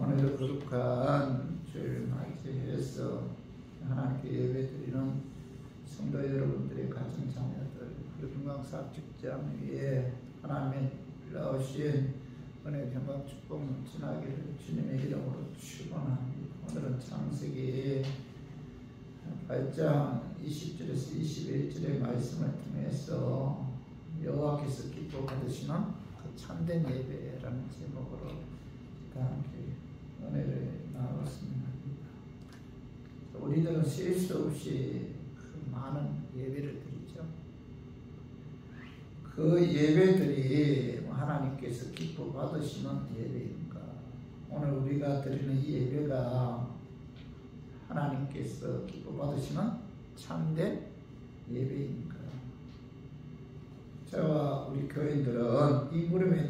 오늘 거룩한 주일 맞이해서 하나님께 예배드리는 성도 여러분들의 가정 자녀들, 그리고 건강사업 직장 위에 하나님의 빌라오신 은혜 평강 축복 넘치나기를 주님의 이름으로 축원합니다. 오늘은 창세기 8장 20절에서 21절의 말씀을 통해서 여호와께서 기뻐 받으시는 그 참된 예배라는 제목으로 함께 은혜를 나눴습니다. 우리들은 셀 수 없이 그 많은 예배를 드리죠. 그 예배들이 하나님께서 기뻐 받으시는 예배인가? 오늘 우리가 드리는 이 예배가 하나님께서 기뻐 받으시는 참된 예배인가? 저와 우리 교인들은 이 물음에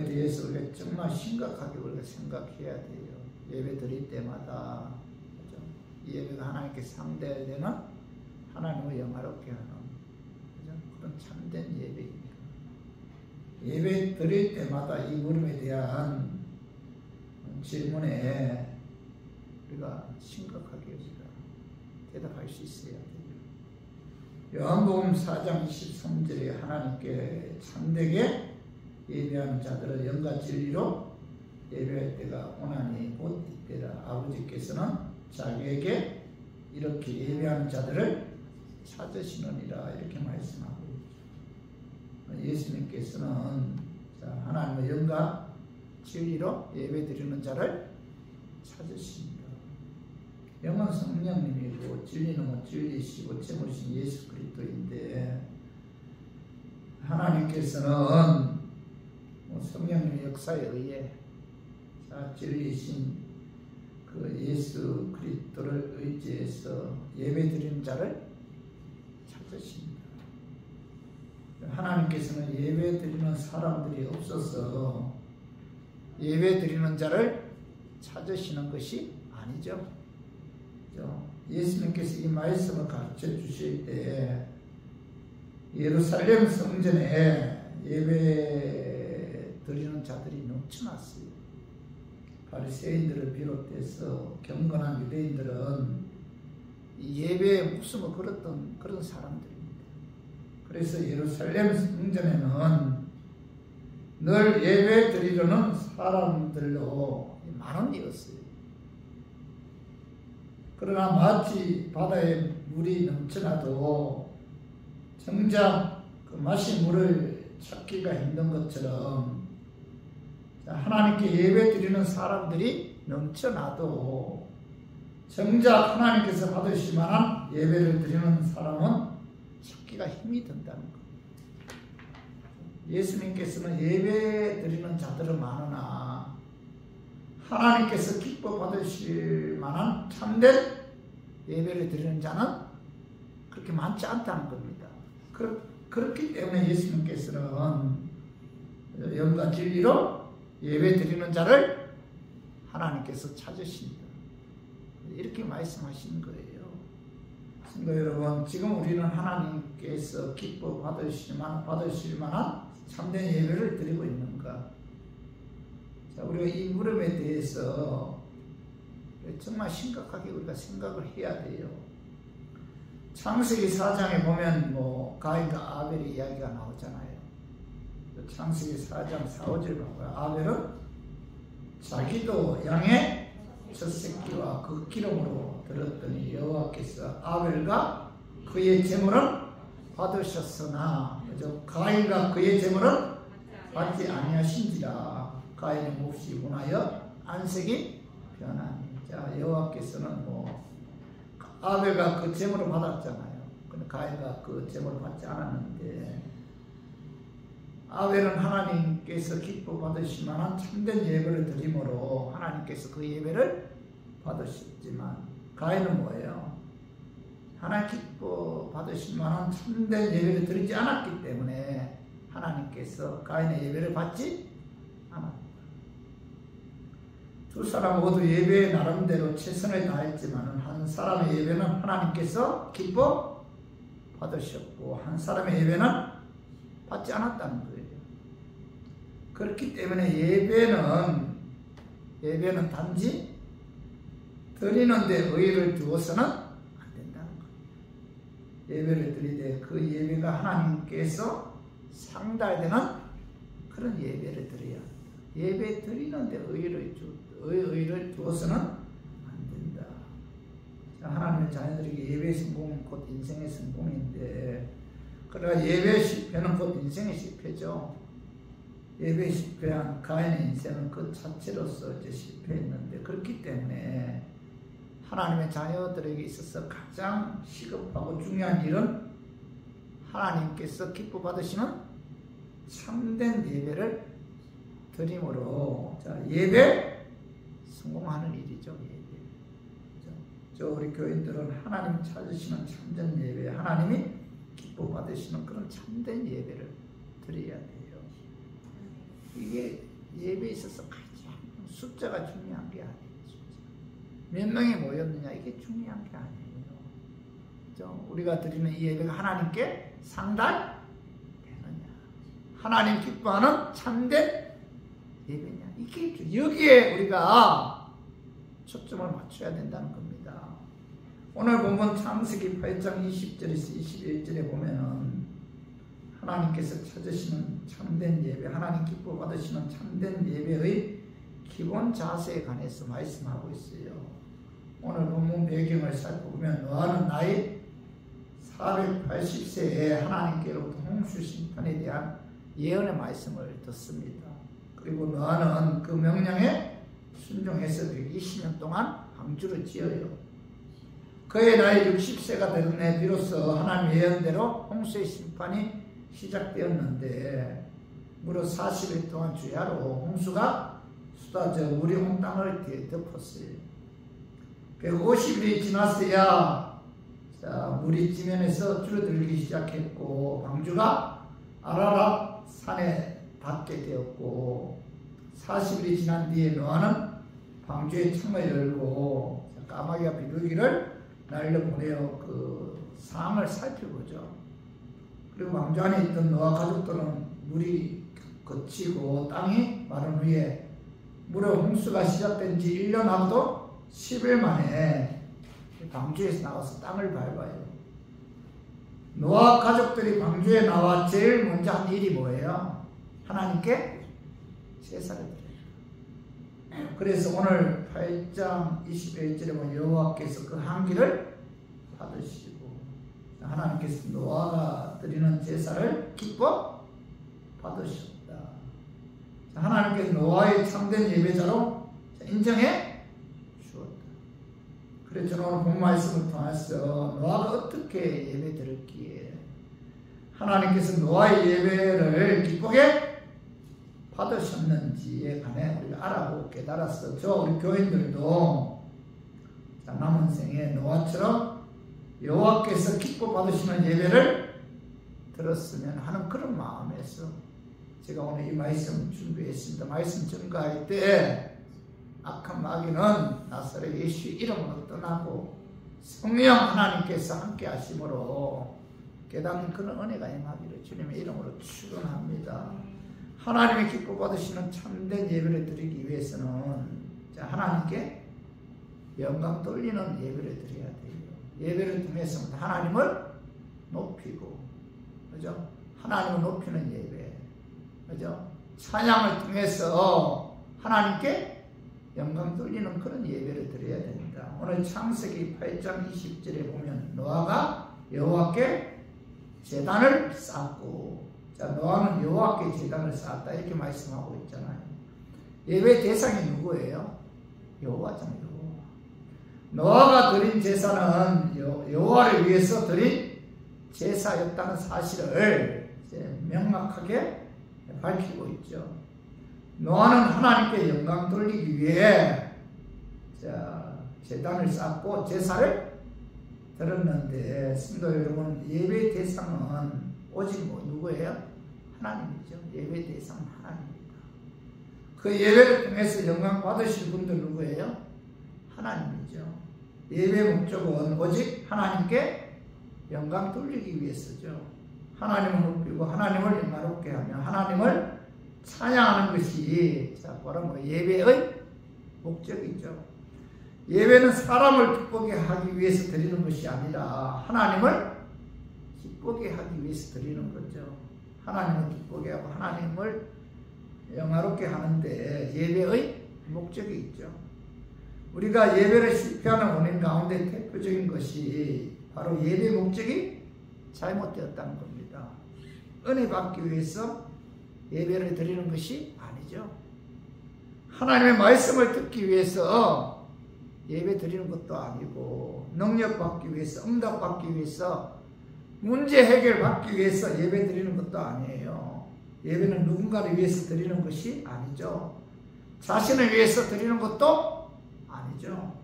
대해서 우리가 정말 심각하게 우리가 생각해야 돼요. 예배 드릴 때마다 그렇죠? 이 예배가 하나님께 상대해야 되는, 하나님을 영화롭게 하는 그렇죠? 그런 참된 예배입니다. 예배 드릴 때마다 이 물음에 대한 질문에 우리가 심각하게 우리가 대답할 수 있어야 돼요. 요한복음 4장 23절에 하나님께 참되게 예배하는 자들은 영과 진리로 예배할 때가 오나니 곧 이때라. 아버지께서는 자기에게 이렇게 예배하는 자들을 찾으시느니라, 이렇게 말씀하고 있죠. 예수님께서는 하나님의 영과 진리로 예배드리는 자를 찾으십니다. 영은 성령님이고 진리는 진리시고 제물이신 예수 그리스도인데, 하나님께서는 성령님의 역사에 의해 진리이신 그 예수 그리스도를 의지해서 예배드리는 자를 찾으십니다. 하나님께서는 예배드리는 사람들이 없어서 예배드리는 자를 찾으시는 것이 아니죠. 예수님께서 이 말씀을 가르쳐 주실 때 예루살렘 성전에 예배 드리는 자들이 넘쳐났어요. 바리새인들을 비롯해서 경건한 유대인들은 예배에 목숨을 걸었던 그런 사람들입니다. 그래서 예루살렘 성전에는 늘 예배 드리려는 사람들로 만원이었어요. 그러나 마치 바다에 물이 넘쳐나도 정작 그 마실 물을 찾기가 힘든 것처럼 하나님께 예배 드리는 사람들이 넘쳐나도 정작 하나님께서 받으실 만한 예배를 드리는 사람은 찾기가 힘이 든다는 것. 예수님께서는 예배 드리는 자들은 많으나 하나님께서 기뻐 받으실 만한 참된 예배를 드리는 자는 그렇게 많지 않다는 겁니다. 그렇기 때문에 예수님께서는 영과 진리로 예배 드리는 자를 하나님께서 찾으신다, 이렇게 말씀하시는 거예요. 성도 여러분, 지금 우리는 하나님께서 기뻐 받으실 만한 참된 예배를 드리고 있는가? 자, 우리가 이 물음에 대해서 정말 심각하게 우리가 생각을 해야 돼요. 창세기 4장에 보면 가인과 아벨의 이야기가 나오잖아요. 창세기 4장 4, 5절 봐봐요. 아벨은 자기도 양의 첫 새끼와 그 기름으로 들었더니 여호와께서 아벨과 그의 제물은 받으셨으나 가인과 그의 제물은 받지 아니하신지라. 가인의 몫이 분하여 안색이 변하니. 자, 여호와께서는 아벨과 그 제물을 받았잖아요. 근데 가인과 그 제물을 받지 않았는데, 아벨은 하나님께서 기뻐 받으실 만한 참된 예배를 드림으로 하나님께서 그 예배를 받으셨지만, 가인은 뭐예요? 하나님 기뻐 받으실 만한 참된 예배를 드리지 않았기 때문에 하나님께서 가인의 예배를 받지 않았다. 두 사람 모두 예배에 나름대로 최선을 다했지만 한 사람의 예배는 하나님께서 기뻐 받으셨고 한 사람의 예배는 받지 않았다는 거예요. 그렇기 때문에 예배는 단지 드리는 데 의의를 두어서는 안 된다는 거예요. 예배를 드리되 그 예배가 하나님께서 상달되는 그런 예배를 드려야 합니다. 예배 드리는 데 의의를 두어서는 안 된다. 하나님의 자녀들에게 예배의 성공은 곧 인생의 성공인데, 그러나 예배의 실패는 곧 인생의 실패죠. 예배에 실패한 가인의 인생은 그 자체로서 이제 실패했는데, 그렇기 때문에 하나님의 자녀들에게 있어서 가장 시급하고 중요한 일은 하나님께서 기뻐 받으시는 참된 예배를 드림으로, 예배 성공하는 일이죠. 예배. 저 우리 교인들은 하나님 찾으시는 참된 예배, 하나님이 기뻐 받으시는 그런 참된 예배를 드려야 돼요. 이게 예배에 있어서 가장 숫자가 중요한 게 아니에요. 몇 명이 모였느냐, 이게 중요한 게 아니에요. 우리가 드리는 이 예배가 하나님께 상달되느냐, 하나님 기뻐하는 참된 예배냐, 이게 여기에 우리가 초점을 맞춰야 된다는 겁니다. 오늘 본문 창세기 8장 20절에서 21절에 보면은 하나님께서 찾으시는 참된 예배, 하나님 기뻐 받으시는 참된 예배의 기본 자세에 관해서 말씀하고 있어요. 오늘 본문 배경을 살펴보면 노아는 나이 480세에 하나님께로부터 홍수 심판에 대한 예언의 말씀을 듣습니다. 그리고 노아는 그 명령에 순종해서 120년 동안 방주를 지어요. 그의 나이 60세가 되던 해 비로소 하나님 예언대로 홍수의 심판이 시작되었는데, 무려 40일 동안 주야로 홍수가 쏟아져 물이 온 땅을 덮었어요. 150일이 지났어야 물이 지면에서 줄어들기 시작했고, 방주가 아라랏 산에 닿게 되었고, 40일이 지난 뒤에 노아는 방주의 창을 열고 까마귀와 비둘기를 날려보내어 그 상황을 살펴보죠. 그리고 방주 안에 있던 노아 가족들은 물이 거치고 땅이 마른 후에 무려 홍수가 시작된 지 1년 하고도 10일 만에 방주에서 나와서 땅을 밟아요. 노아 가족들이 방주에 나와 제일 먼저 한 일이 뭐예요? 하나님께 제사를 드려요. 그래서 오늘 8장 21절에 보면 여호와께서 그 한기를 받으시고, 하나님께서 노아가 드리는 제사를 기뻐 받으셨다. 하나님께서 노아의 참된 예배자로 인정해 주었다. 그래서 저는 오늘 본 말씀을 통해서 노아가 어떻게 예배 드렸기에 하나님께서 노아의 예배를 기쁘게 받으셨는지에 관해 우리가 알아보고 깨달았어. 우리 교인들도 남은 생에 노아처럼 여호와께서 기뻐 받으시는 예배를 들었으면 하는 그런 마음에서 제가 오늘 이 말씀 준비했습니다. 말씀 전가할 때 악한 마귀는 나사렛 예수의 이름으로 떠나고 성령 하나님께서 함께 하심으로 깨닫는 그런 은혜가 임하기를 주님의 이름으로 축원합니다. 하나님의 기뻐 받으시는 참된 예배를 드리기 위해서는 하나님께 영광 돌리는 예배를 드려야 돼요. 예배를 통해서 하나님을 높이고, 그죠? 하나님을 높이는 예배, 그죠? 찬양을 통해서 하나님께 영광 돌리는 그런 예배를 드려야 됩니다. 오늘 창세기 8장 20절에 보면 노아가 여호와께 제단을 쌓고, 노아는 여호와께 제단을 쌓았다 이렇게 말씀하고 있잖아요. 예배 대상이 누구예요? 여호와잖아요. 노아가 드린 제사는 여호와를 위해서 드린 제사였다는 사실을 명확하게 밝히고 있죠. 노아는 하나님께 영광 돌리기 위해 제단을 쌓고 제사를 드렸는데, 성도 여러분, 예배 대상은 오직 누구예요? 하나님이죠. 예배 대상은 하나님입니다. 그 예배를 통해서 영광 받으실 분들 누구예요? 하나님이죠. 예배 목적은 오직 하나님께 영광 돌리기 위해서죠. 하나님을 높이고 하나님을 영광롭게 하며 하나님을 찬양하는 것이 바로 뭐 예배의 목적이죠. 예배는 사람을 기쁘게 하기 위해서 드리는 것이 아니라 하나님을 기쁘게 하기 위해서 드리는 거죠. 하나님을 기쁘게 하고 하나님을 영화롭게 하는데 예배의 목적이 있죠. 우리가 예배를 실패하는 원인 가운데 대표적인 것이 바로 예배 목적이 잘못되었다는 겁니다. 은혜 받기 위해서 예배를 드리는 것이 아니죠. 하나님의 말씀을 듣기 위해서 예배 드리는 것도 아니고, 능력 받기 위해서, 응답 받기 위해서, 문제 해결 받기 위해서 예배 드리는 것도 아니에요. 예배는 누군가를 위해서 드리는 것이 아니죠. 자신을 위해서 드리는 것도 아니죠.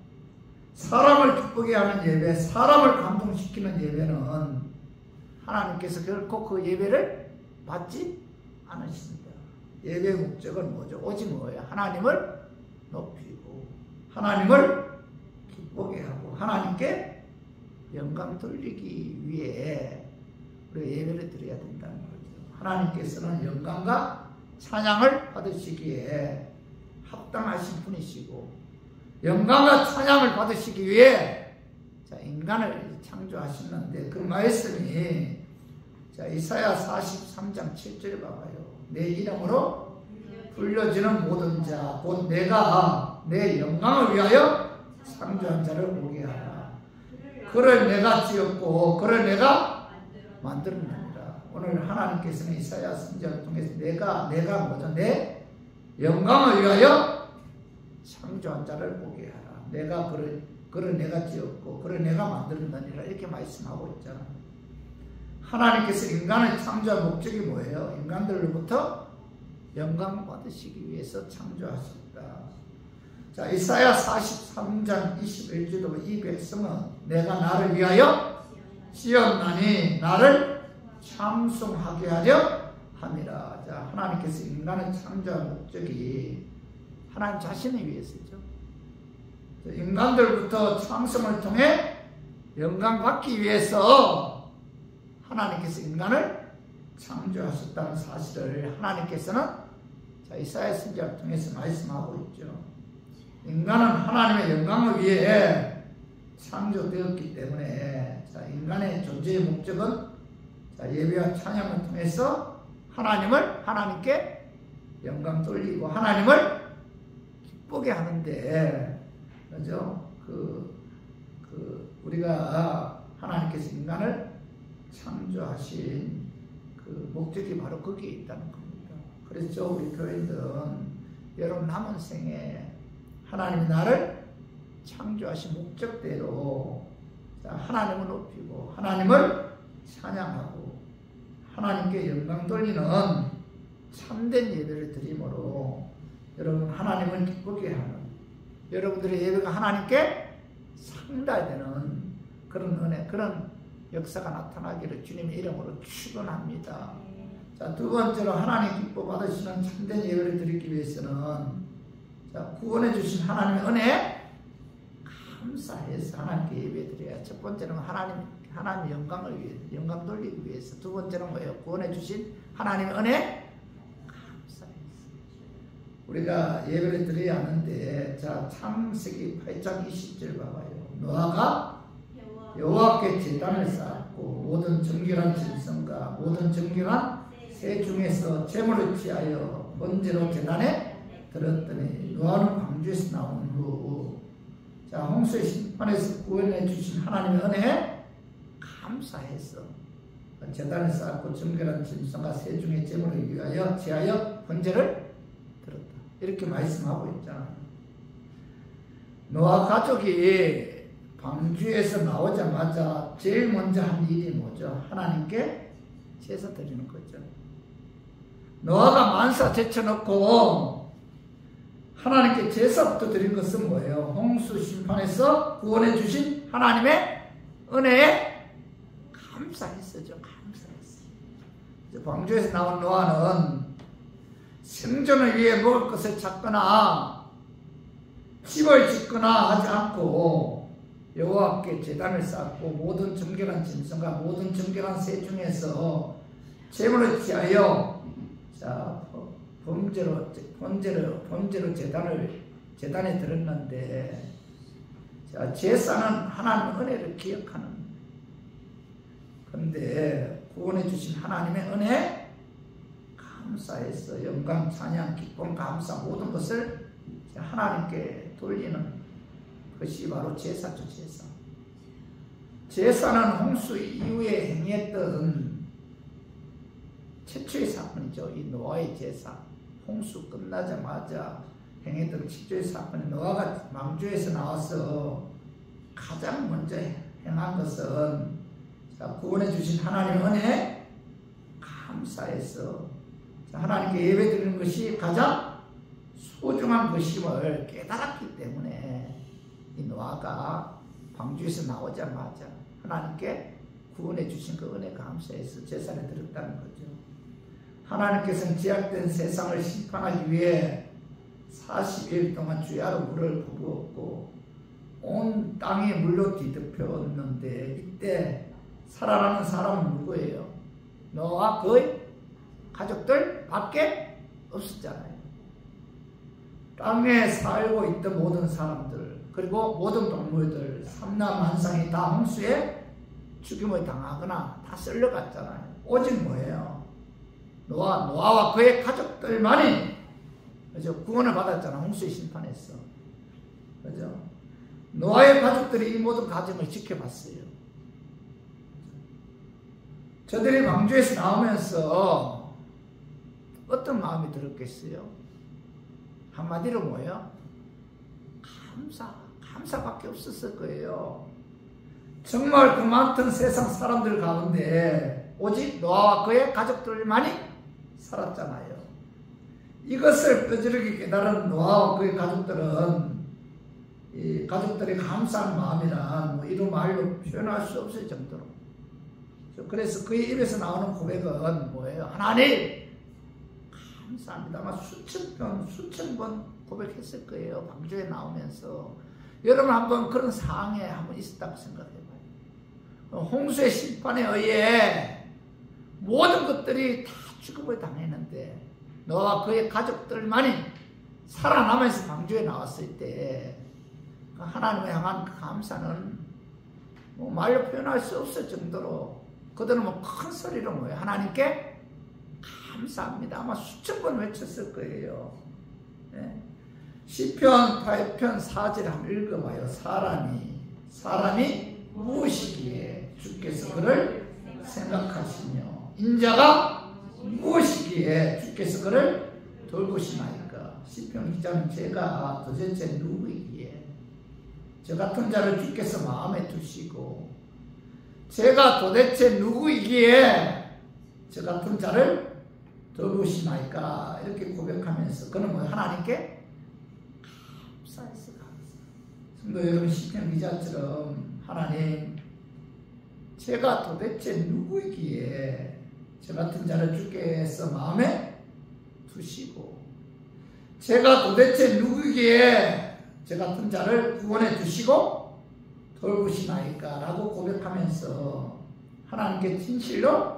사람을 기쁘게 하는 예배, 사람을 감동시키는 예배는 하나님께서 결코 그 예배를 받지 않으십니다. 예배의 목적은 뭐죠? 오직 뭐예요? 하나님을 높이고 하나님을 기쁘게 하고 하나님께 영광 돌리기 위해 우리가 예배를 드려야 된다는 거죠. 하나님께서는 영광과 찬양을 받으시기에 합당하신 분이시고, 영광과 찬양을 받으시기 위해 인간을 창조하셨는데, 그 말씀이 이사야 43장 7절에 봐봐요. 내 이름으로 불려지는 모든 자 곧 내가 내 영광을 위하여 창조한 자를 보게 하라. 그를 내가 지었고 그를 내가 만들었느니라. 오늘 하나님께서는 이사야 선지자를 통해서 내가 뭐죠? 내 영광을 위하여 창조한 자를 보게 하라. 내가 그를 내가 지었고 그를 내가 만들었느니라. 이렇게 말씀하고 있잖아요. 하나님께서 인간을 창조한 목적이 뭐예요? 인간들로부터 영광 받으시기 위해서 창조하셨다. 자, 이사야 43장 21절도 이 백성은 내가 나를 위하여 지었나니 나를 찬송하게 하려 함이라. 자, 하나님께서 인간을 창조한 목적이 하나님 자신을 위해서죠. 인간들부터 창성을 통해 영광 받기 위해서 하나님께서 인간을 창조하셨다는 사실을 하나님께서는 이사야 선지자를 통해서 말씀하고 있죠. 인간은 하나님의 영광을 위해 창조되었기 때문에 인간의 존재의 목적은 예배와 찬양을 통해서 하나님께 영광 돌리고 하나님을 기쁘게 하는데, 그죠? 우리가 하나님께서 인간을 창조하신 그 목적이 바로 거기에 있다는 겁니다. 그래서 우리 교인들은 여러분 남은 생에 하나님이 나를 창조하신 목적대로 하나님을 높이고 하나님을 찬양하고 하나님께 영광 돌리는 참된 예배를 드림으로 여러분 하나님을 기쁘게 하는, 여러분들의 예배가 하나님께 상달되는 그런 은혜, 그런 역사가 나타나기를 주님의 이름으로 축원합니다. 자, 두 번째로 하나님 기뻐 받으시는 참된 예배를 드리기 위해서는 구원해 주신 하나님의 은혜 감사해서 하나님께 예배 드려야. 첫 번째는 하나님 영광을 위해, 영광 돌리기 위해서. 두 번째는 뭐예요? 구원해 주신 하나님의 은혜 감사해서 우리가 예배를 드려야 하는데, 자, 창세기 8장 20절 봐봐요. 노아가 여호와께 제단을 쌓았고 모든 정결한 짐승과 모든 정결한 새 중에서 제물을 취하여 번제로 제단에 들었더니 노아는 광주에서 나온 후 홍수의 심판에서 구원해 주신 하나님의 은혜에 감사해서 제단을 쌓았고 정결한 짐승과 새 중의 제물을 위하여 취하여 번제를 들었다. 이렇게 말씀하고 있잖아요. 노아 가족이 광주에서 나오자마자 제일 먼저 한 일이 뭐죠? 하나님께 제사 드리는 거죠. 노아가 만사 제쳐놓고 하나님께 제사부터 드린 것은 뭐예요? 홍수 심판에서 구원해 주신 하나님의 은혜에 감사했었죠. 감사했어요. 광주에서 나온 노아는 생존을 위해 먹을 것을 찾거나 집을 짓거나 하지 않고 여호와께 제단을 쌓고 모든 정결한 짐승과 모든 정결한 새 중에서 제물을 취하여 범죄로 재단에 들었는데, 자, 제사는 하나님의 은혜를 기억하는. 그런데 구원해 주신 하나님의 은혜 감사해서 영광, 찬양, 기쁨, 감사 모든 것을 하나님께 돌리는 것이 바로 제사죠, 제사. 제사는 홍수 이후에 행했던 최초의 사건이죠. 이 노아의 제사. 홍수 끝나자마자 행했던 최초의 사건이 노아가 망조에서 나와서 가장 먼저 행한 것은 구원해 주신 하나님의 은혜 감사해서 하나님께 예배드리는 것이 가장 소중한 것임을 깨달았기 때문에 이 노아가 방주에서 나오자마자 하나님께 구원해 주신 그 은혜 감사해서 제사를 드렸다는 거죠. 하나님께서는 제약된 세상을 심판하기 위해 40일 동안 주야로 물을 부었고 온 땅이 물로 뒤덮였는데 이때 살아나는 사람은 누구예요? 노아 그의 가족들 밖에 없었잖아요. 땅에 살고 있던 모든 사람들 그리고 모든 동물들 삼라만상이 다 홍수에 죽임을 당하거나 다 썰려갔잖아요. 오직 뭐예요? 노아와 그의 가족들만이 그죠? 구원을 받았잖아. 홍수의 심판에서. 그죠? 노아의 가족들이 이 모든 과정을 지켜봤어요. 저들이 방주에서 나오면서 어떤 마음이 들었겠어요? 한마디로 뭐예요? 감사밖에 없었을 거예요. 정말 그 많던 세상 사람들 가운데 오직 노아와 그의 가족들만이 살았잖아요. 이것을 뼈저리게 깨달은 노아와 그의 가족들은 이 가족들의 감사한 마음이란 이루 말로 표현할 수 없을 정도로. 그래서 그의 입에서 나오는 고백은 뭐예요? 하나님 감사합니다. 아마 수천 번 고백했을 거예요. 방주에 나오면서. 여러분 한번 그런 상황에 한번 있었다고 생각해봐요. 홍수의 심판에 의해 모든 것들이 다 죽음을 당했는데 너와 그의 가족들만이 살아남아서 방주에 나왔을 때 하나님을 향한 감사는 뭐 말로 표현할 수 없을 정도로 그들은 뭐 큰 소리로 뭐예요? 하나님께 감사합니다. 아마 수천 번 외쳤을 거예요. 네. 시편 8편 4절 한번 읽어봐요. 사람이 무엇이기에 주께서 그를 생각하시며 인자가 무엇이기에 주께서 그를 돌보시나이까. 시편 기자는 제가 도대체 누구이기에 저 같은 자를 주께서 마음에 두시고 제가 도대체 누구이기에 저 같은 자를 돌보시나이까. 이렇게 고백하면서 그는 뭐 하나님께 감사해서 감사. 성도 여러분 시편 기자처럼 하나님 제가 도대체 누구이기에 저 같은 자를 주께서 마음에 두시고 제가 도대체 누구이기에 저 같은 자를 구원해 주시고 돌보시나이까 라고 고백하면서 하나님께 진실로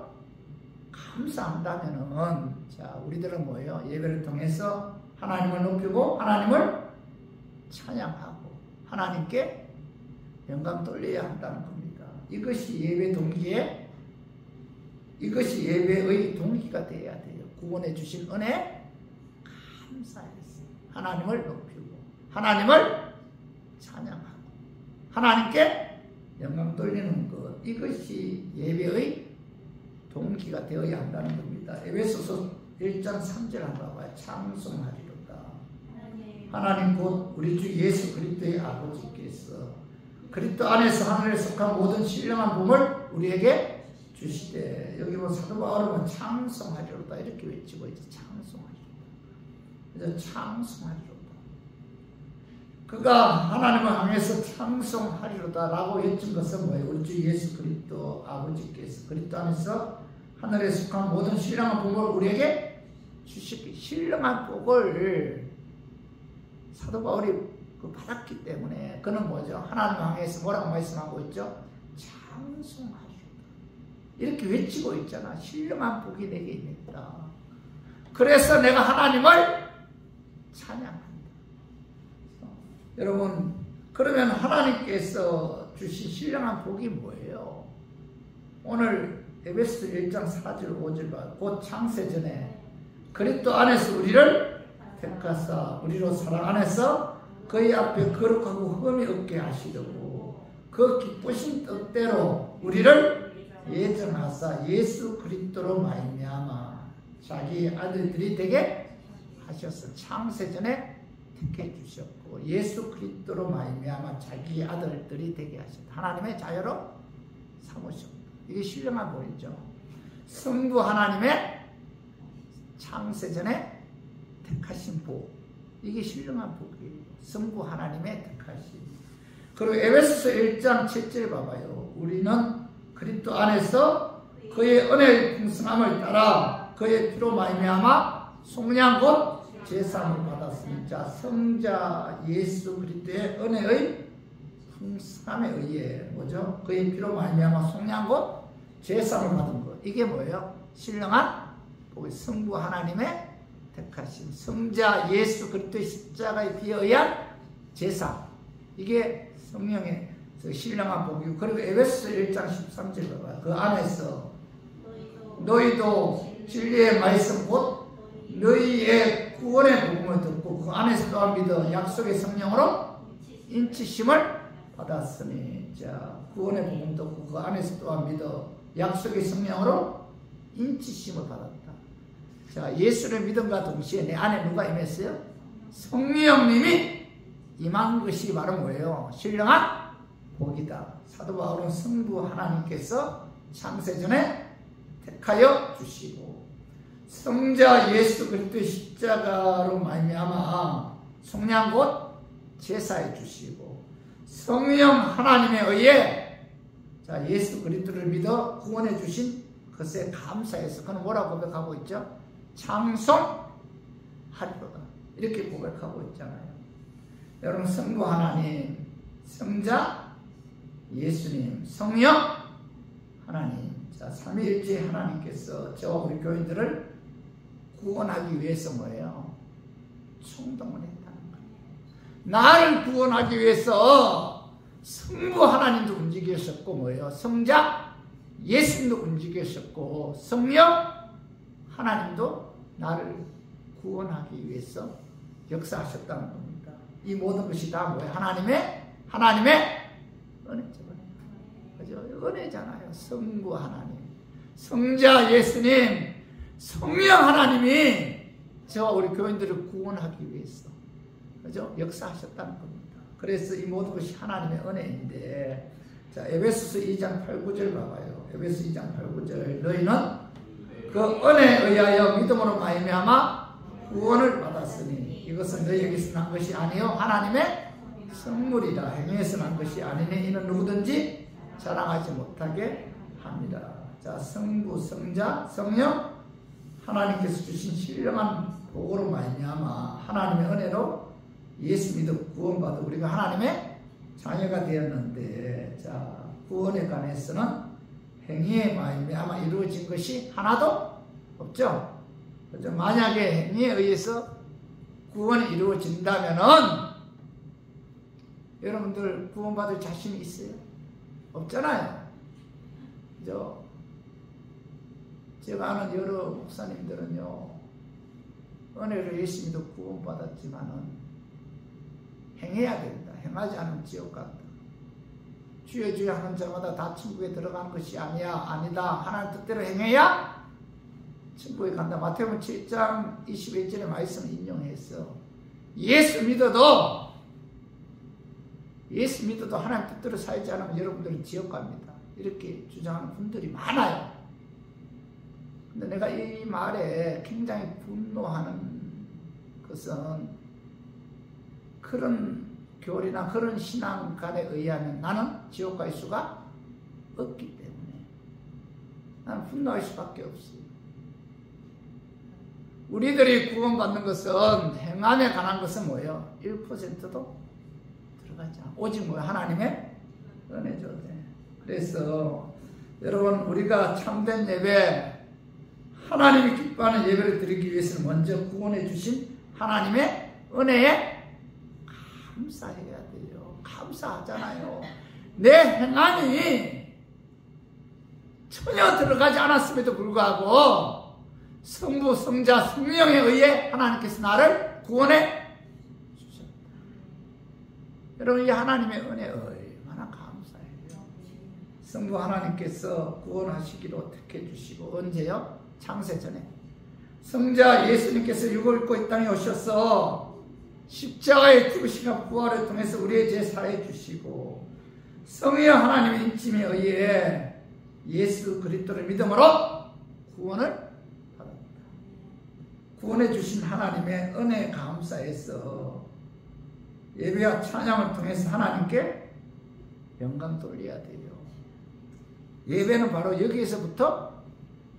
감사한다면은 자 우리들은 뭐예요? 예배를 통해서 하나님을 높이고 하나님을 찬양하고 하나님께 영광 돌려야 한다는 겁니다. 이것이 예배의 동기가 되어야 돼요. 구원해 주신 은혜 감사해서 하나님을 높이고 하나님을 찬양하고 하나님께 영광 돌리는 것 이것이 예배의 동기가 되어야 한다는 겁니다. 에베소서 1장 3절 한번 봐봐요. 찬송하리로다. 하나님 곧 우리 주 예수 그리스도의 아버지께서 그리스도 안에서 하늘에 속한 모든 신령한 복을 우리에게 주시되 여기 뭐 사도 바울은 찬송하리로다 이렇게 외치고 있죠. 찬송하리로다. 그래서 찬송하리로다. 그가 하나님을 향해서 찬송하리로다 라고 외친 것은 뭐예요? 우리 주 예수 그리스도 아버지께서 그리스도 안에서 하늘에 속한 모든 신령한 복을 우리에게 주시기. 신령한 복을 사도 바울이 받았기 때문에 그는 뭐죠? 하나님 향해서 뭐라고 말씀하고 있죠? 찬송하리로다. 이렇게 외치고 있잖아. 신령한 복이 내게 있다. 그래서 내가 하나님을 찬양한다. 여러분, 그러면 하나님께서 주신 신령한 복이 뭐예요? 오늘 에베소서 1장 4절 5절 봐. 곧 창세전에 그리스도 안에서 우리를 택하사 우리로 사랑 안에서 그의 앞에 거룩하고 흠이 없게 하시려고 그 기쁘신 뜻대로 우리를 예정하사 예수 그리스도로 말미암아 자기 아들들이 되게 하셔서 창세전에 택해 주셨고 예수 그리스도로 말미암아 자기 아들들이 되게 하셨다. 하나님의 자녀로 삼으셨고 이게 신령한 복이죠. 성부 하나님의 창세전에 택하신 복, 이게 신령한 복이에요. 성부 하나님의 택하신. 그리고 에베소서 1장 7절 봐봐요. 우리는 그리스도 안에서 그의 은혜의 풍성함을 따라 그의 피로 말미암아 속량 곧 제사함을 받았으니까 성자 예수 그리스도의 은혜의 풍성함에 의해 뭐죠? 그의 피로 말미암아 속량 곧 제사함을 받은 것. 이게 뭐예요? 신령한 복이 성부 하나님의 택하신 성자 예수 그리스도의 십자가에 비해 의한 제사. 이게 성령의 신령한 복이고 그리고 에베소서 1장 13절 봐봐요. 그 안에서 너희도 진리의 말씀 곧 너희의 구원의 복음을 듣고 그 안에서 또한 믿어 약속의 성령으로 인치심을 받았으니 자 구원의 복음 듣고 그 안에서 또한 믿어 약속의 성령으로 인치심을 받았다. 자 예수를 믿음과 동시에 내 안에 누가 임했어요? 성령님이 임한 것이 바로 뭐예요? 신령한 복이다. 사도 바울은 성부 하나님께서 창세전에 택하여 주시고 성자 예수 그리스도의 십자가로 말미암아 속량 곧 제사해 주시고 성령 하나님에 의해 자 예수 그리스도를 믿어 구원해 주신 것에 감사해서 그는 뭐라고 고백하고 있죠? 찬송하리로다 이렇게 고백하고 있잖아요. 여러분 성부 하나님, 성자 예수님, 성령 하나님, 자 삼위일체 하나님께서 저와 우리 교인들을 구원하기 위해서 뭐예요? 충동을 했다는 거예요. 나를 구원하기 위해서 성부 하나님도 움직이셨고 뭐예요? 성자 예수님도 움직이셨고 성령 하나님도 나를 구원하기 위해서 역사하셨다는 겁니다. 이 모든 것이 다 뭐예요? 하나님의 은혜죠. 그죠? 은혜잖아요. 성부 하나님, 성자 예수님, 성령 하나님이 저와 우리 교인들을 구원하기 위해서 그죠? 역사하셨다는 겁니다. 그래서 이 모든 것이 하나님의 은혜인데 자 에베소서 2장 8, 9절 봐봐요. 에베소서 2장 8, 9절 너희는 그 은혜에 의하여 믿음으로 말미암아 구원을 받았으니 이것은 너희에게서 난 것이 아니요 하나님의 선물이라 행위에서 난 것이 아니니 이는 누구든지 자랑하지 못하게 합니다. 자 성부, 성자, 성령 하나님께서 주신 신령한 복으로 말미암아 하나님의 은혜로 예수 믿어 구원받아 우리가 하나님의 자녀가 되었는데 자 구원에 관해서는 행위에 말미암아 이루어진 것이 하나도 없죠. 그렇죠? 만약에 행위에 의해서 구원이 이루어진다면은 여러분들 구원받을 자신이 있어요? 없잖아요. 그죠? 제가 아는 여러 목사님들은요 은혜로 예수 믿어 구원받았지만은 행해야 된다. 행하지 않으면 지옥 간다. 주여 주여 하는 자마다 다 천국에 들어가는 것이 아니다. 하나님 뜻대로 행해야 천국에 간다. 마태복음 7장 21절의 말씀을 인용해서 예수 믿어도 하나님 뜻대로 살지 않으면 여러분들은 지옥 갑니다. 이렇게 주장하는 분들이 많아요. 근데 내가 이 말에 굉장히 분노하는 것은 그런 교리나 그런 신앙관에 의하면 나는 지옥 갈 수가 없기 때문에 나는 분노할 수밖에 없어요. 우리들이 구원받는 것은 행함에 관한 것은 뭐예요? 1%도 들어가지 않아. 오직 뭐예요? 하나님의 은혜죠. 그래서 여러분 우리가 참된 예배 하나님이 기뻐하는 예배를 드리기 위해서는 먼저 구원해 주신 하나님의 은혜에 감사해야 돼요. 감사하잖아요. 내 행함이 전혀 들어가지 않았음에도 불구하고 성부, 성자, 성령에 의해 하나님께서 나를 구원해 주셨다. 여러분, 이 하나님의 은혜 얼마나 감사해요. 성부 하나님께서 구원하시기로 택해 주시고, 언제요? 창세전에. 성자 예수님께서 육을 입고 이 땅에 오셔서 십자가의 죽으심과 부활을 통해서 우리의 죄 사해 주시고, 성령 하나님의 인침에 의해 예수 그리스도를 믿음으로 구원을 받았다. 구원해 주신 하나님의 은혜에 감사해서 예배와 찬양을 통해서 하나님께 영광 돌려야 돼요. 예배는 바로 여기에서부터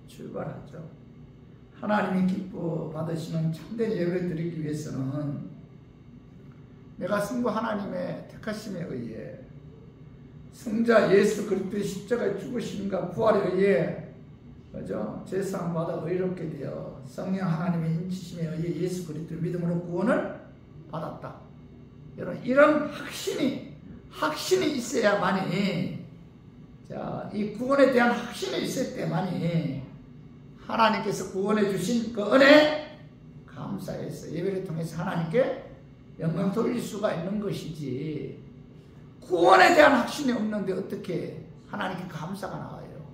출발하죠. 하나님이 기뻐 받으시는 참된 예배를 드리기 위해서는 내가 성부 하나님의 택하심에 의해 성자 예수 그리스도의 십자가의 죽으심과 부활에 의해, 그죠? 죄사함 받아 의롭게 되어 성령 하나님의 인치심에 의해 예수 그리스도를 믿음으로 구원을 받았다. 여러분, 이런 확신이 있어야만이, 자, 이 구원에 대한 확신이 있을 때만이 하나님께서 구원해 주신 그 은혜에 감사해서 예배를 통해서 하나님께 영광 돌릴 수가 있는 것이지, 구원에 대한 확신이 없는데 어떻게 하나님께 감사가 나와요?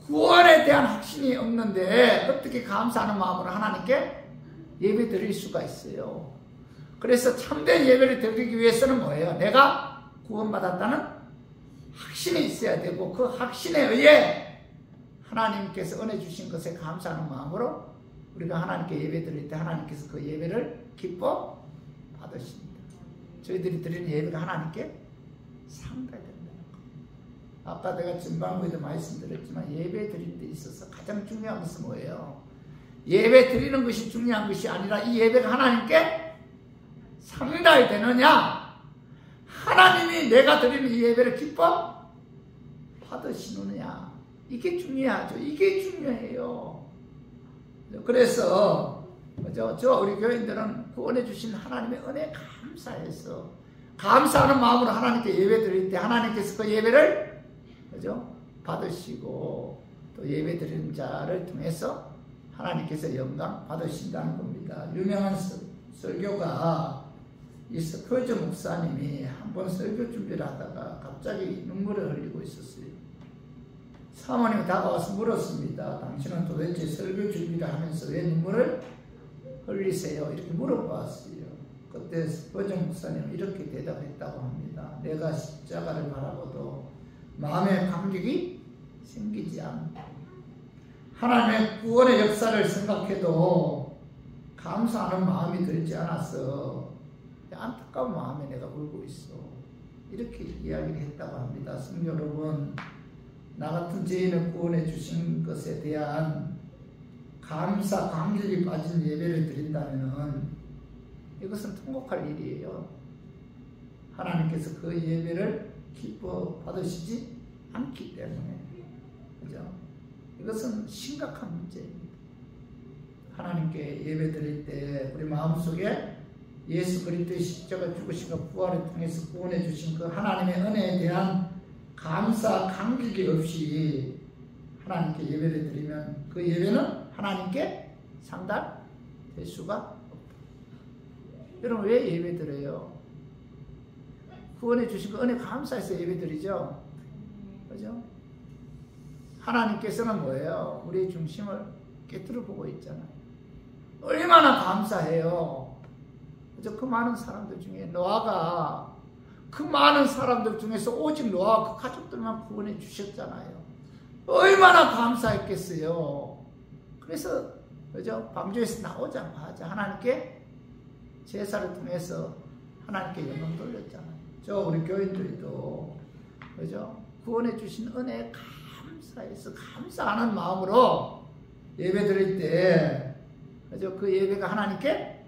구원에 대한 확신이 없는데 어떻게 감사하는 마음으로 하나님께 예배 드릴 수가 있어요? 그래서 참된 예배를 드리기 위해서는 뭐예요? 내가 구원받았다는 확신이 있어야 되고, 그 확신에 의해 하나님께서 은혜 주신 것에 감사하는 마음으로 우리가 하나님께 예배 드릴 때 하나님께서 그 예배를 기뻐 받으십니다. 저희들이 드리는 예배가 하나님께 상달된다는 거. 아까 내가 전반부에도 말씀드렸지만 예배 드릴 때 있어서 가장 중요한 것은 뭐예요? 예배 드리는 것이 중요한 것이 아니라 이 예배가 하나님께 상달되느냐, 하나님이 내가 드리는 이 예배를 기뻐 받으시느냐, 이게 중요하죠. 이게 중요해요. 그래서 저 우리 교인들은 구원해 주신 하나님의 은혜에 감사해서, 감사하는 마음으로 하나님께 예배 드릴 때 하나님께서 그 예배를, 그죠? 받으시고 또 예배 드리는 자를 통해서 하나님께서 영광 받으신다는 겁니다. 유명한 설교가 이 스펄전 목사님이 한번 설교 준비를 하다가 갑자기 눈물을 흘리고 있었어요. 사모님이 다가와서 물었습니다. 당신은 도대체 설교 준비를 하면서 왜 눈물을 흘리세요? 이렇게 물어봤어요. 그때 스펄전 목사님은 이렇게 대답했다고 합니다. 내가 십자가를 바라보도 마음에 감격이 생기지 않고, 하나님의 구원의 역사를 생각해도 감사하는 마음이 들지 않아서 안타까운 마음에 내가 울고 있어. 이렇게 이야기를 했다고 합니다. 성도 여러분, 나 같은 죄인을 구원해 주신 것에 대한 감사, 감격이 빠진 예배를 드린다면 이것은 통곡할 일이에요. 하나님께서 그 예배를 기뻐 받으시지 않기 때문에, 그죠? 이것은 심각한 문제입니다. 하나님께 예배 드릴 때 우리 마음속에 예수 그리스도의 십자가 죽으심과 부활을 통해서 구원해 주신 그 하나님의 은혜에 대한 감사, 감격이 없이 하나님께 예배를 드리면 그 예배는 하나님께 상달될 수가 없다. 여러분, 왜 예배 드려요? 구원해 주신 그 은혜 감사해서 예배 드리죠. 그죠? 하나님께서는 뭐예요? 우리의 중심을 깨뜨려 보고 있잖아요. 얼마나 감사해요. 그죠? 그 많은 사람들 중에 노아가, 그 많은 사람들 중에서 오직 노아와 그 가족들만 구원해 주셨잖아요. 얼마나 감사했겠어요. 그래서, 그죠? 방주에서 나오자마자 하나님께 제사를 통해서 하나님께 영광 돌렸잖아요. 저 우리 교인들도, 그죠? 구원해 주신 은혜에 감사해서 감사하는 마음으로 예배 드릴 때, 그죠? 그 예배가 하나님께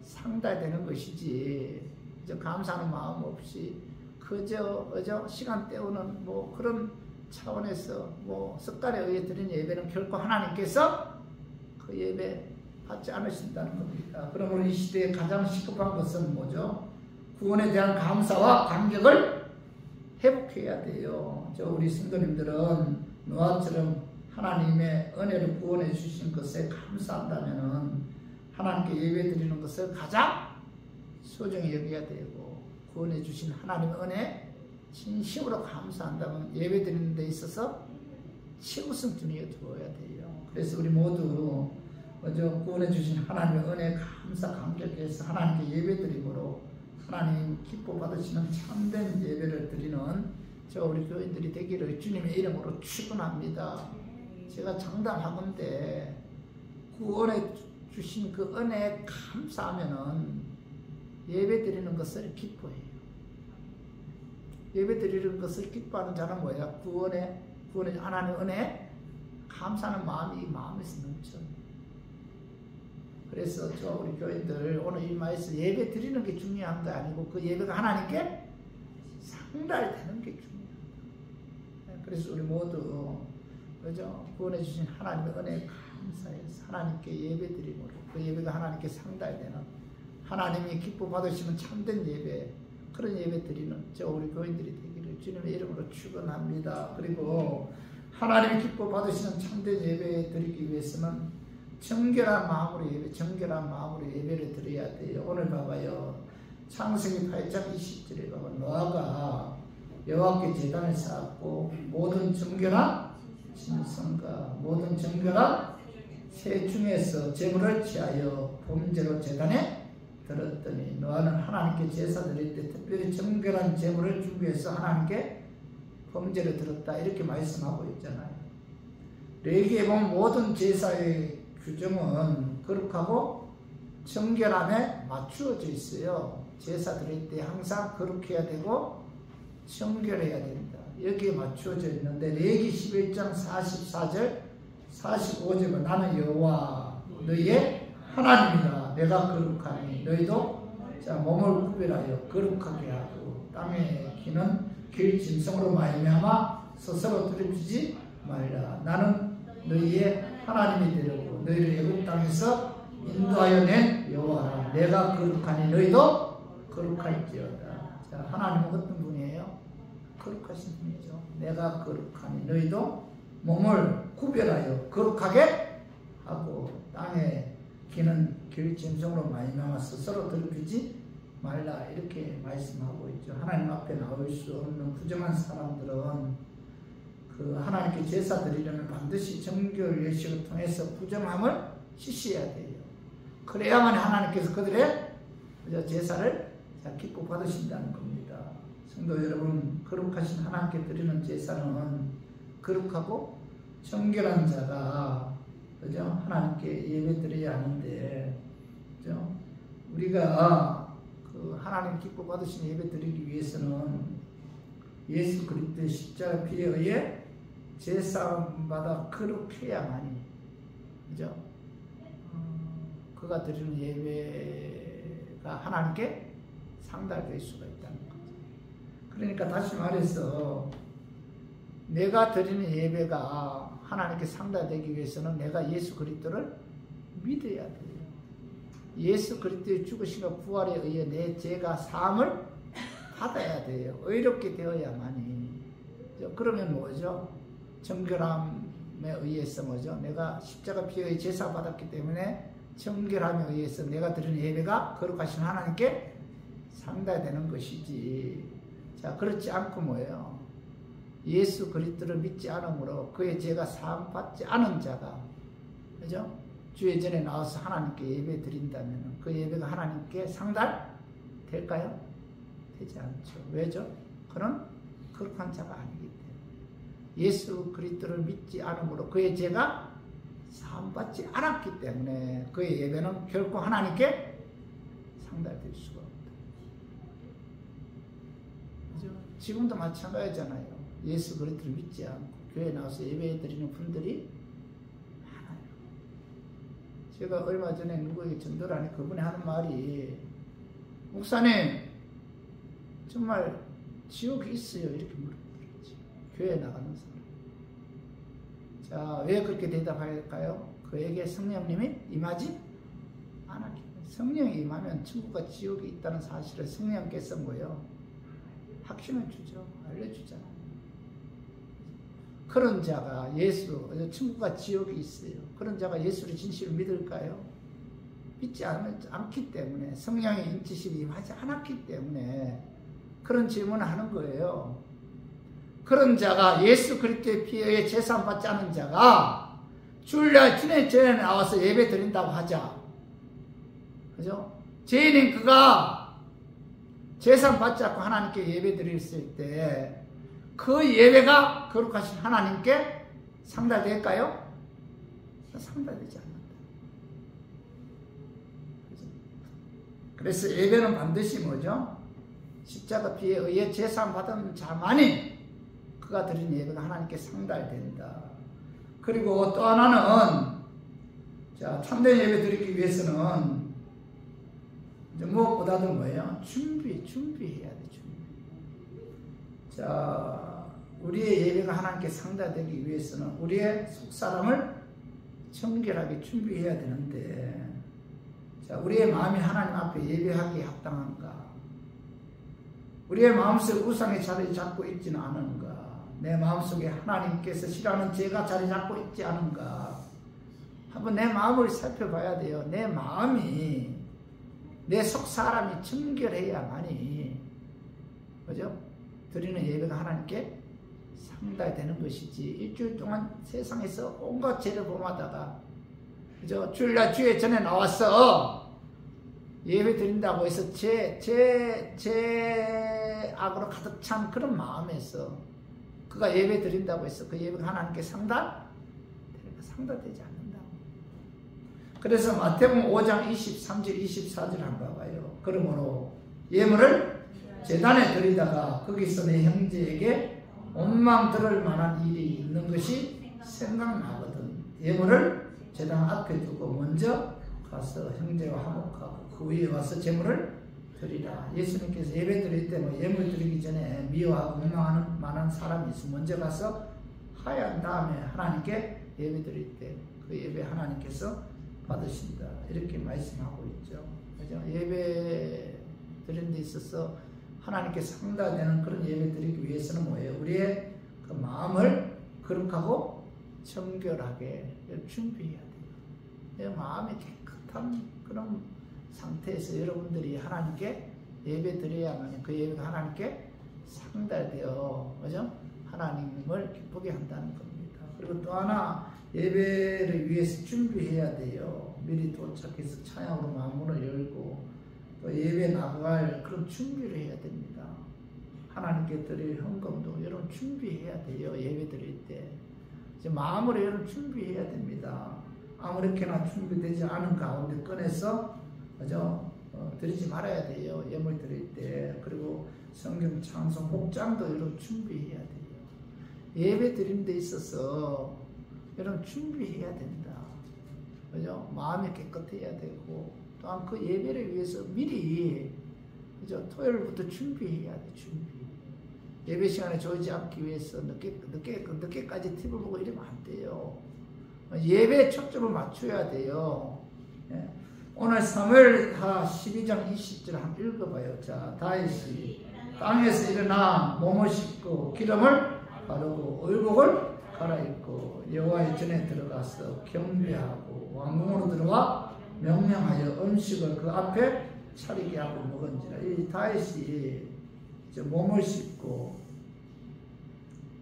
상달되는 것이지, 그죠? 감사하는 마음 없이 그저 시간 때우는 뭐 그런 차원에서 뭐 습관에 의해 드린 예배는 결코 하나님께서 그 예배 받지 않으신다는 겁니다. 그러므로 이 시대에 가장 시급한 것은 뭐죠? 구원에 대한 감사와 감격을 회복해야 돼요. 우리 성도님들은 노아처럼 하나님의 은혜로 구원해 주신 것에 감사한다면 하나님께 예배 드리는 것을 가장 소중히 여겨야 되고, 구원해 주신 하나님의 은혜 진심으로 감사한다면 예배 드리는 데 있어서 최우선 순위에 두어야 돼요. 그래서 우리 모두 구원해 주신 하나님의 은혜 감사 감격해서 하나님께 예배 드림으로 하나님 기뻐 받으시는 참된 예배를 드리는 우리 교인들이 되기를 주님의 이름으로 축원합니다. 제가 장담하건대 구원해 주신 그 은혜에 감사하면은 예배 드리는 것을 기뻐해요. 예배 드리는 것을 기뻐하는 자는 뭐야? 구원에 하나님의 은혜에 감사하는 마음에서 넘쳐. 그래서 우리 교인들 오늘 이 말씀 예배 드리는 게 중요한 게 아니고 그 예배가 하나님께 상달되는 게 중요합니다. 그래서 우리 모두 구원해 주신 하나님의 은혜에 감사해서 하나님께 예배 드림으로 그 예배가 하나님께 상달되는, 하나님이 기뻐 받으시는 참된 예배, 그런 예배 드리는 우리 교인들이 되기를 주님의 이름으로 축원합니다. 그리고 하나님이 기뻐 받으시는 참된 예배 드리기 위해서는 정결한 마음으로 예배를 드려야 돼요. 오늘 봐봐요. 창세기 8장 20절에 봐봐. 노아가 여호와께 제단을 쌓았고 모든 정결한 짐승과 모든 정결한 새 중에서 제물을 취하여 범죄로 제단에 들었더니, 노아는 하나님께 제사 드릴 때 특별히 정결한 제물을 준비해서 하나님께 범죄를 들었다, 이렇게 말씀하고 있잖아요. 레위기에 보면 모든 제사의 규정은 거룩하고 정결함에 맞추어져 있어요. 제사 드릴 때 항상 거룩해야 되고 정결해야 된다, 여기에 맞추어져 있는데 레위기 11장 44절 45절은 나는 여호와 너희의 하나님이라, 내가 거룩하니 너희도 몸을 구별하여 거룩하게 하고 땅에 기는 길 짐승으로 말미암아 스스로 드립지 말라. 나는 너희의 하나님이 되려고 너희를 애굽 땅에서 인도하여 낸 여호와라. 내가 거룩하니 너희도 거룩할지어다. 하나님은 어떤 분이에요? 거룩하신 분이죠. 내가 거룩하니 너희도 몸을 구별하여 거룩하게 하고 땅에 기는 길 짐승으로 말미암아 스스로 더럽히지 말라, 이렇게 말씀하고 있죠. 하나님 앞에 나올 수 없는 부정한 사람들은 그 하나님께 제사 드리려면 반드시 정결 예식을 통해서 부정함을 씻어야 돼요. 그래야만 하나님께서 그들의 제사를 기뻐 받으신다는 겁니다. 성도 여러분, 거룩하신 하나님께 드리는 제사는 거룩하고 정결한 자가 하나님께 예배 드려야 하는데, 우리가 그 하나님 기뻐 받으신 예배 드리기 위해서는 예수 그리스도의 십자가 피에 의해 제사받아 거룩해야만이, 그가 드리는 예배가 하나님께 상달될 수가 있다는 거죠. 그러니까 다시 말해서 내가 드리는 예배가 하나님께 상달되기 위해서는 내가 예수 그리스도를 믿어야 돼요. 예수 그리스도의 죽으심과 부활에 의해 내 죄가 사함을 받아야 돼요. 의롭게 되어야만이. 그러면 뭐죠? 정결함에 의해서 뭐죠? 내가 십자가 피에 의해 제사 받았기 때문에 정결함에 의해서 내가 드리는 예배가 거룩하신 하나님께 상달되는 것이지. 그렇지 않고 뭐예요? 예수 그리스도를 믿지 않으므로 그의 죄가 사함 받지 않은 자가, 그죠? 주의 전에 나와서 하나님께 예배 드린다면 그 예배가 하나님께 상달될까요? 되지 않죠. 왜죠? 그는 거룩한 자가 아니기 때문에. 예수 그리스도를 믿지 않으므로 그의 죄가 사함 받지 않았기 때문에 그의 예배는 결코 하나님께 상달될 수가 없다. 그죠? 지금도 마찬가지잖아요. 예수 그리스도를 믿지 않고 교회에 나와서 예배 드리는 분들이 많아요. 제가 얼마 전에 누구에게 전도를 하니 그분이 하는 말이, 목사님 정말 지옥이 있어요? 이렇게 물어보더라고요. 교회에 나가는 사람. 자, 왜 그렇게 대답할까요? 그에게 성령님이 임하지 않았기 때문에. 성령이 임하면 천국과 지옥이 있다는 사실을 성령께서 뭐예요? 확신을 주죠. 알려주잖아요. 그런 자가 천국과 지옥이 있어요. 그런 자가 예수를 진실로 믿을까요? 믿지 않기 때문에, 성령의 인치심이 임하지 않았기 때문에 그런 질문을 하는 거예요. 그런 자가, 예수 그리스도의 피에 의해 제사함 받지 않은 자가 주일날 전에 나와서 예배 드린다고 하자. 그죠? 죄인인 그가 제사함 받지 않고 하나님께 예배 드렸을 때 그 예배가 거룩하신 하나님께 상달될까요? 상달되지 않는다. 그래서 예배는 반드시 뭐죠? 십자가 피에 의해 제사함 받은 자만이 그가 드린 예배가 하나님께 상달된다. 그리고 또 하나는, 자, 참된 예배 드리기 위해서는 무엇보다도 뭐예요? 준비해야 돼. 자, 우리의 예배가 하나님께 상달되기 위해서는 우리의 속사람을 정결하게 준비해야 되는데, 자, 우리의 마음이 하나님 앞에 예배하기에 합당한가? 우리의 마음속에 우상의 자리 잡고 있지는 않은가? 내 마음속에 하나님께서 싫어하는 죄가 자리 잡고 있지 않은가? 한번 내 마음을 살펴봐야 돼요. 내 마음이, 내 속사람이 정결해야만이, 그죠? 드리는 예배가 하나님께 상달되는 것이지, 일주일 동안 세상에서 온갖 죄를 범하다가, 그죠? 주일날 주에 전에 나왔어. 예배 드린다고 해서 악으로 가득 찬 그런 마음에서 그가 예배 드린다고 해서 그 예배가 하나님께 상달되지 않는다. 그래서 마태복음 5장 23절 24절 한번 봐봐요. 그러므로 예물을 제단에 드리다가 거기서 내 형제에게 원망 들을 만한 일이 있는 것이 생각나거든. 예물을 제단 앞에 두고 먼저 가서 형제와 화목하고 그 위에 와서 제물을 드리라. 예수님께서 예배 드릴 때 뭐 예물 드리기 전에 미워하고 원망하는 만한 사람이 있으면 먼저 가서 하얀 다음에 하나님께 예배 드릴 때 그 예배 하나님께서 받으신다. 이렇게 말씀하고 있죠. 그죠? 예배 드리는 데 있어서 하나님께 상달되는 그런 예배 드리기 위해서는 뭐예요? 우리의 그 마음을 거룩하고 정결하게 준비해야 돼요. 내 마음이 깨끗한 그런 상태에서 여러분들이 하나님께 예배 드려야만 그 예배가 하나님께 상달되어, 그죠? 하나님을 기쁘게 한다는 겁니다. 그리고 또 하나, 예배를 위해서 준비해야 돼요. 미리 도착해서 찬양으로 마음문을 열고 또 예배 나갈 그런 준비를 해야 됩니다. 하나님께 드릴 헌금도 여러분 준비해야 돼요. 예배 드릴 때 이제 마음으로 여러분 준비해야 됩니다. 아무렇게나 준비되지 않은 가운데 꺼내서, 그죠? 드리지 말아야 돼요. 예물 드릴 때. 그리고 성경 찬송 복장도 여러분 준비해야 돼요. 예배 드리는 데 있어서 여러분 준비해야 된다. 그죠? 마음이 깨끗해야 되고, 또한 그 예배를 위해서 미리, 그죠? 토요일부터 준비해야 돼. 예배 시간에 졸지 않기 위해서 늦게까지 TV를 보고 이러면 안 돼요. 예배에 초점을 맞춰야 돼요. 예. 오늘 사무엘하 12장 20절 한번 읽어봐요. 자, 다윗이 땅에서 일어나 몸을 씻고 기름을 바르고 의복을 갈아입고 여호와의 전에 들어가서 경배하고 왕궁으로 들어와 명령하여 음식을 그 앞에 차리게 하고 먹은지라. 이 다윗이 몸을 씻고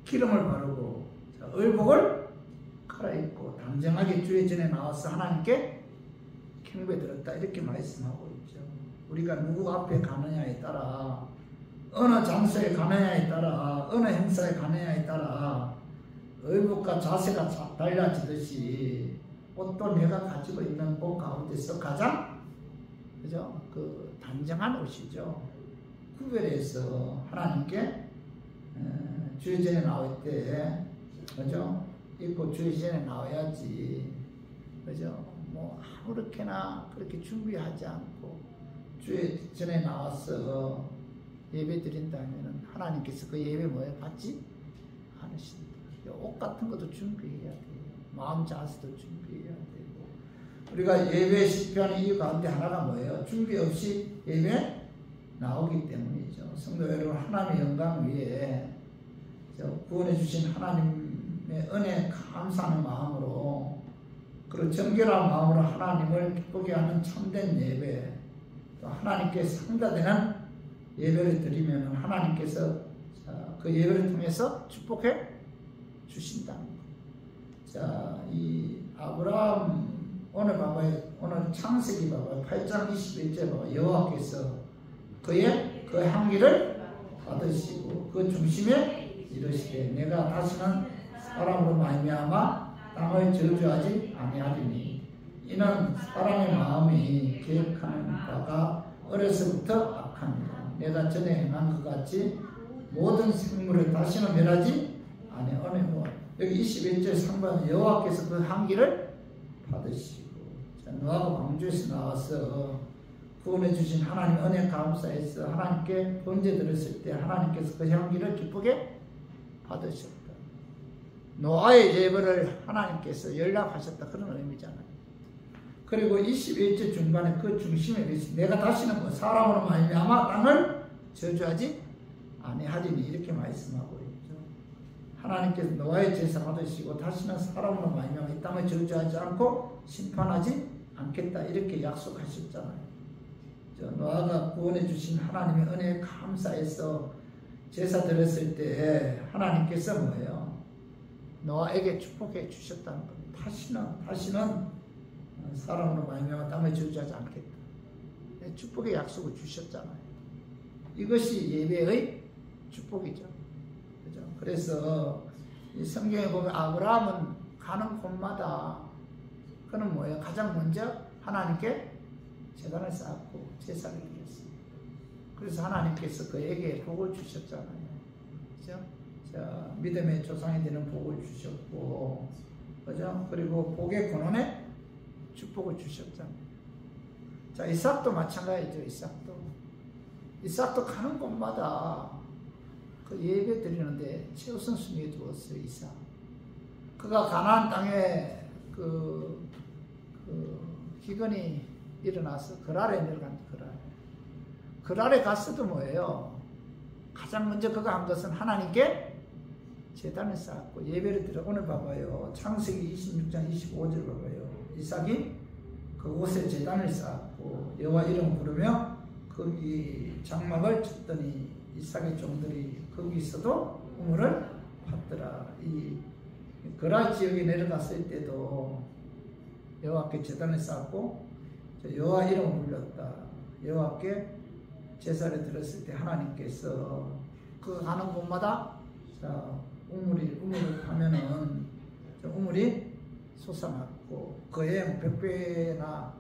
기름을 바르고 의복을 갈아입고 당장하게 주의 전에 나와서 하나님께 경배드렸다. 이렇게 말씀하고 있죠. 우리가 누구 앞에 가느냐에 따라, 어느 장소에 가느냐에 따라, 어느 행사에 가느냐에 따라 의복과 자세가 달라지듯이 옷도 내가 가지고 있는 옷 가운데서 가장, 그죠? 그 단정한 옷이죠. 구별해서 하나님께 주의 전에 나올 때, 그죠? 입고 주의 전에 나와야지, 그죠? 뭐 아무렇게나 그렇게 준비하지 않고 주의 전에 나와서 예배 드린다면 하나님께서 그 예배 뭐에 받지 않으신다. 옷 같은 것도 준비해야 돼요. 마음 자세도 준비해야 되고. 우리가 예배 실패하는 이유 가운데 하나가 뭐예요? 준비 없이 예배 나오기 때문이죠. 성도 여러분, 하나님의 영광 위에 구원해 주신 하나님의 은혜 감사하는 마음으로, 그리고 정결한 마음으로 하나님을 기쁘게 하는 참된 예배, 또 하나님께 상달되는 예배를 드리면 하나님께서 그 예배를 통해서 축복해 주신다는 것. 자, 이 아브라함 오늘 봐봐요. 오늘 창세기 봐봐요. 8장 21절 봐봐요. 여호와께서 그의 그 향기를 받으시고 그 중심에 이르시되 내가 다시는 사람으로 말미암아 땅을 저주하지 아니하리니 이는 사람의 마음이 계획하는 바가 어려서부터 악합니다. 내가 전에 행한 것 같이 모든 생물을 다시는 멸하지 아니하오니. 여기 21절 상반 여호와께서 그 향기를 받으시고. 자, 노아가 광주에서 나와서 구원해 주신 하나님 은혜 감사해서 하나님께 번제 드렸을 때 하나님께서 그 향기를 기쁘게 받으셨다. 노아의 예배를 하나님께서 연락하셨다, 그런 의미잖아요. 그리고 21절 중간에 그 중심에 내가 다시는 뭐 사람으로 말미암아 땅을 저주하지 아니하리니 이렇게 말씀하고 있죠. 하나님께서 노아의 제사 받으시고 다시는 사람으로 말미암아 이 땅을 저주하지 않고 심판하지 않겠다 이렇게 약속하셨잖아요. 노아가 구원해 주신 하나님의 은혜에 감사해서 제사 드렸을 때 하나님께서 뭐예요? 노아에게 축복해 주셨다는 겁니다. 다시는 사람으로 말미암아 땅을 저주하지 않겠다. 축복의 약속을 주셨잖아요. 이것이 예배의 축복이죠. 그죠? 그래서 이 성경에 보면 아브라함은 가는 곳마다 그는 뭐예요? 가장 먼저 하나님께 제단을 쌓고 제사를 드렸어요. 그래서 하나님께서 그에게 복을 주셨잖아요. 그죠? 자, 믿음의 조상이 되는 복을 주셨고, 그죠? 그리고 복의 근원에 축복을 주셨잖아요. 자, 이삭도 마찬가지죠. 이삭도 가는 곳마다 그 예배 드리는데 최우선순위에 두었어요. 이삭. 그가 가나안 땅에 그 기근이 일어나서 그랄에 내려간 그랄에 갔어도 뭐예요? 가장 먼저 그가 한 것은 하나님께 제단을 쌓았고 예배를 드려. 오늘 봐봐요. 창세기 26장 25절 봐봐요. 이삭이 그곳에 제단을 쌓았고 여호와 이름을 부르며 거기 장막을 쳤더니 이삭의 종들이 거기서도 우물을 받더라. 이 그랄 지역에 내려갔을 때도 여호와께 제단을 쌓았고 여호와 이름을 불렀다. 여호와께 제사를 드렸을 때 하나님께서 그 가는 곳마다 우물을 파면은 우물이 솟아났고 그에 100배나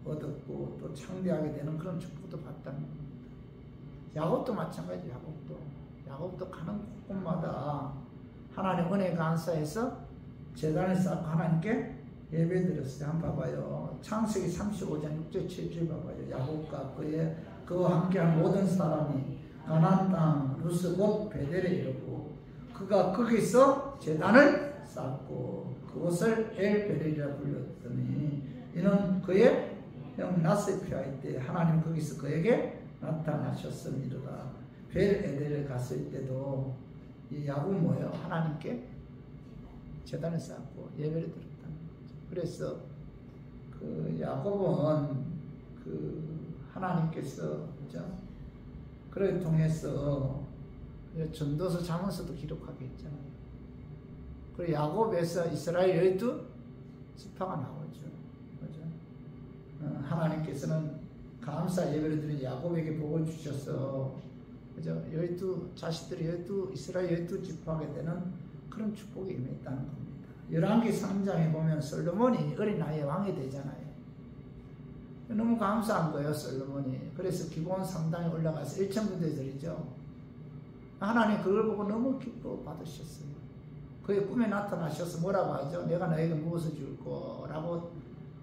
얻었고 또 창대하게 되는 그런 축복도 받다는 겁니다. 야곱도 마찬가지. 야곱도 가는 곳마다 하나님 은혜 감사해서 제단을 쌓고 하나님께 예배 드렸어요. 한번 봐봐요. 창세기 35장 6절 7절 봐봐요. 야곱과 그와 함께한 모든 사람이 가나안 땅 루스 곧 베델에 이르고 그가 거기서 제단을 쌓고 그곳을 엘베렐이라 불렀더니 이는 그의 형 낫을 피할 때 하나님 거기서 그에게 나타나셨음이로다. 벨에델에 갔을 때도 이 야곱은 뭐예요? 하나님께 제단을 쌓고 예배를 드렸다는 거죠. 그래서 그 야곱은 그 하나님께서 그죠? 그를 통해서 전도서 잠언서도 기록하게 했잖아요. 그리고 야곱에서 이스라엘 12지파가 나오죠. 그죠? 하나님께서는 감사 예배를 드린 야곱에게 복을 주셔서 그죠? 자식들이 이스라엘 12지파하게 되는 그런 축복이 임했다는 겁니다. 열왕기 3장에 보면 솔로몬이 어린 나이에 왕이 되잖아요. 너무 감사한 거예요, 솔로몬이. 그래서 기본 상당에 올라가서 1,000군데 드리죠. 하나님 그걸 보고 너무 기뻐 받으셨어요. 그의 꿈에 나타나셔서 뭐라고 하죠? 내가 너에게 무엇을 줄 거라고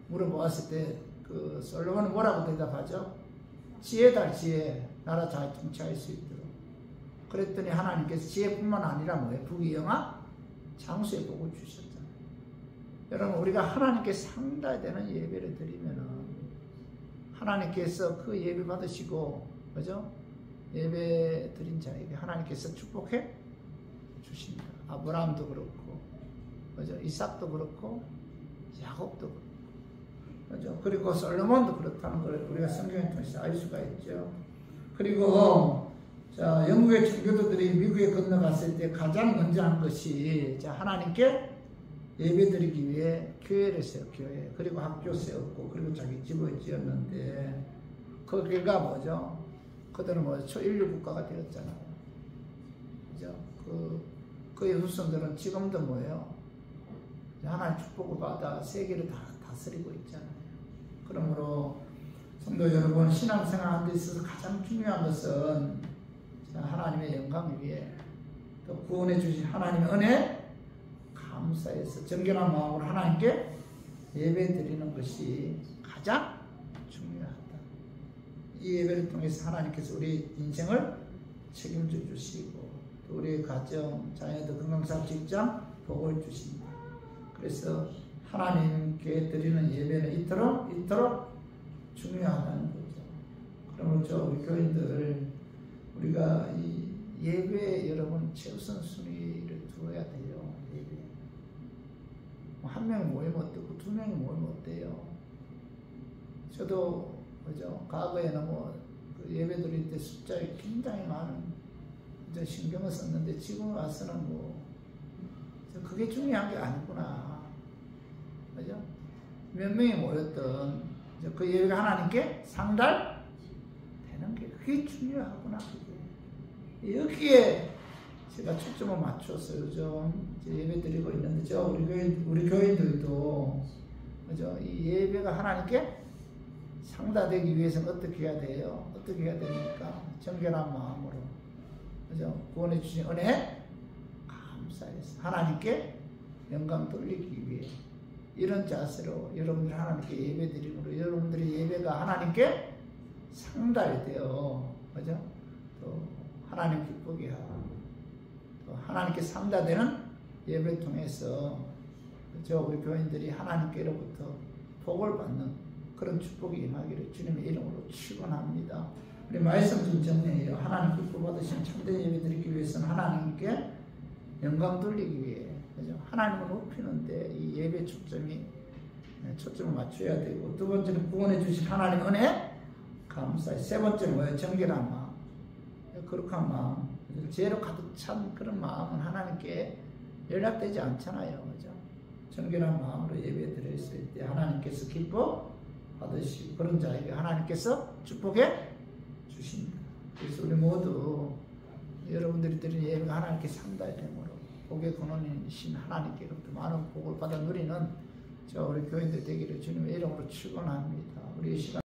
물어보았을 때 그 솔로몬은 뭐라고 대답하죠? 지혜다, 지혜. 나라 잘 통치할 수 있도록. 그랬더니 하나님께서 지혜뿐만 아니라 뭐예요? 부귀영화 장수의 복을 주셨잖아요. 여러분 우리가 하나님께 상달되는 예배를 드리면은 하나님께서 그 예배 받으시고 그죠? 예배 드린 자에게 하나님께서 축복해 주십니다. 아브라함도 그렇고 그죠? 이삭도 그렇고 야곱도 그렇고 그죠? 그리고 솔로몬도 그렇다는 걸 우리가 성경을 통해서 알 수가 있죠. 그리고 자, 영국의 청교도들이 미국에 건너갔을 때 가장 먼저 한 것이 자, 하나님께 예배드리기 위해 교회를 교회 그리고 학교 세웠고 그리고 자기 집을 지었는데 그 결과 뭐죠? 그들은 뭐 초인류 국가가 되었잖아요. 그죠? 그의 후손들은 지금도 뭐예요? 하나님 축복을 받아 세계를 다 다스리고 있잖아요. 그러므로 성도 여러분, 신앙생활하는 데 있어서 가장 중요한 것은 하나님의 영광을 위해 또 구원해 주신 하나님의 은혜 감사해서 정결한 마음으로 하나님께 예배 드리는 것이 가장 중요하다. 이 예배를 통해서 하나님께서 우리 인생을 책임져 주시고 또 우리의 가정, 자녀들 건강사업 직장 복을 주십니다. 그래서 하나님께 드리는 예배는 이토록 중요하다는 거죠. 그러므로 우리 교인들 우리가 이 예배에 여러분 최우선 순위를 두어야 돼요. 예배. 한 명이 모이면 어떻고 두 명이 모이면 어때요? 저도 그죠? 과거에는 그 예배 드릴 때 숫자에 굉장히 많은 신경을 썼는데 지금 와서는 그게 중요한 게 아니구나. 그죠? 몇 명이 모였던 그 예배가 하나님께 상달되는 게 그게 중요하구나. 그게. 여기에 제가 초점을 맞춰서 요즘 예배 드리고 있는데 우리 교인들도 그죠? 이 예배가 하나님께 상달되기 위해서는 어떻게 해야 돼요? 어떻게 해야 됩니까? 정결한 마음으로 그죠? 구원해 주신 은혜 감사해서 하나님께 영광 돌리기 위해 이런 자세로 여러분들 하나님께 예배 드림으로 여러분들의 예배가 하나님께 상달되어 그죠? 또 하나님 기쁘게 하고 또 하나님께 상달되는 예배를 통해서 그죠? 우리 교인들이 하나님께로부터 복을 받는 그런 축복이 임하기를 주님의 이름으로 축원합니다. 우리 말씀 좀 정리해요. 하나님 기뻐 받으신 참된 예배 드리기 위해서는 하나님께 영광 돌리기 위해 그죠? 하나님을 높이는데 이 예배 초점을 맞춰야 되고 두 번째는 구원해 주신 하나님 은혜 감사해. 세 번째는 뭐예요? 정결한 마음. 거룩한 마음. 죄로 가득 찬 그런 마음은 하나님께 연락되지 않잖아요. 그죠? 정결한 마음으로 예배 드렸을 때 하나님께서 기뻐 받으시고 그런 자에게 하나님께서 축복해 주십니다. 그래서 우리 모두 여러분들이 드린 예배가 하나님께 상달됨으로 복의 근원이신 하나님께로부터 많은 복을 받아 누리는 우리 교인들 되기를 주님의 이름으로 축원합니다. 우리 시간